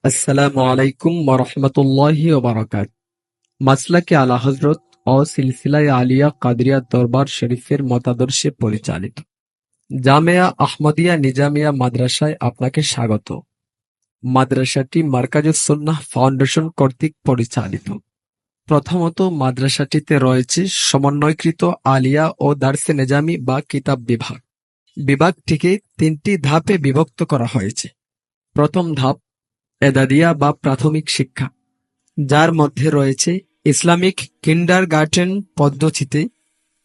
আসসালামু আলাইকুম ওয়া বারাকাতুহু। মাসলাকে আলা হযরত ও সিলসিলায়ে আলিয়া কাদরিয়া দরবার শরীফের মতাদর্শে পরিচালিত জামেয়া আহমদিয়া নিজামিয়া মাদ্রাসায় আপনাকে স্বাগত। মাদ্রাসাটি মারকাজুস সুন্নাহ ফাউন্ডেশন কর্তৃক পরিচালিত। প্রথমত, মাদ্রাসাটিতে রয়েছে সমন্বয়কৃত আলিয়া ও দারসে নেজামি বা কিতাব বিভাগ। বিভাগটিকে ৩টি ধাপে বিভক্ত করা হয়েছে। প্রথম ধাপ এদাদিয়া বা প্রাথমিক শিক্ষা, যার মধ্যে রয়েছে ইসলামিক কিন্ডারগার্টেন পদ্ধতিতে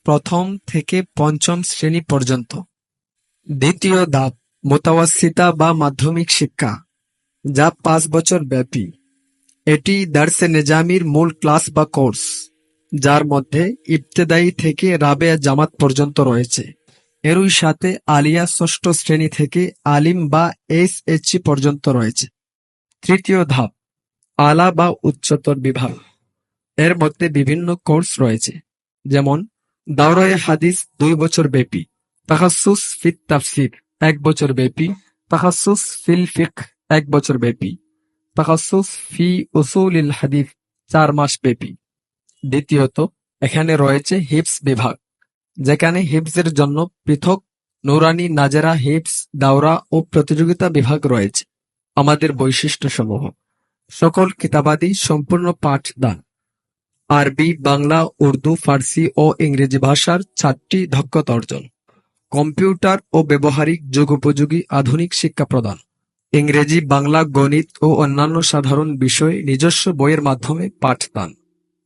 প্রথম থেকে পঞ্চম শ্রেণী পর্যন্ত। দ্বিতীয় ধাপ মুতাওয়াসিতা বা মাধ্যমিক শিক্ষা, যা ৫ বছর ব্যাপী। এটি দারসে নেজামির মূল ক্লাস বা কোর্স, যার মধ্যে ইবতেদায়ী থেকে রাবেয়া জামাত পর্যন্ত রয়েছে। এরই সাথে আলিয়া ষষ্ঠ শ্রেণী থেকে আলিম বা এইচএসসি পর্যন্ত রয়েছে। তৃতীয় ধাপ আলা বা উচ্চতর বিভাগ। এর মধ্যে বিভিন্ন কোর্স রয়েছে, যেমন দাওরায়ে হাদিস ২ বছর ব্যাপী, তাখাসসুস ফিত তাফসির ১ বছর ব্যাপী, তাখাসসুস ফিল ফিকহ ১ বছর ব্যাপী, তাখাসসুস ফি উসুলিল হাদিস ৪ মাস ব্যাপী। দ্বিতীয়ত, এখানে রয়েছে হিফজ বিভাগ, যেখানে হিফজের জন্য পৃথক নুরানি, নাজেরা, হিফজ, দাওরা ও প্রতিযোগিতা বিভাগ রয়েছে। আমাদের বৈশিষ্ট্যসমূহ: সকল কিতাবাদি সম্পূর্ণ পাঠদান, আরবি, বাংলা, উর্দু, ফার্সি ও ইংরেজি ভাষার ৪টি দক্ষতা অর্জন, কম্পিউটার ও ব্যবহারিক যুগোপযোগী আধুনিক শিক্ষা প্রদান, ইংরেজি, বাংলা, গণিত ও অন্যান্য সাধারণ বিষয়ে নিজস্ব বইয়ের মাধ্যমে পাঠদান।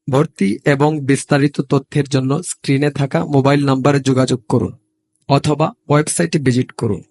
ভর্তি এবং বিস্তারিত তথ্যের জন্য স্ক্রিনে থাকা মোবাইল নম্বরে যোগাযোগ করুন অথবা ওয়েবসাইটে ভিজিট করুন।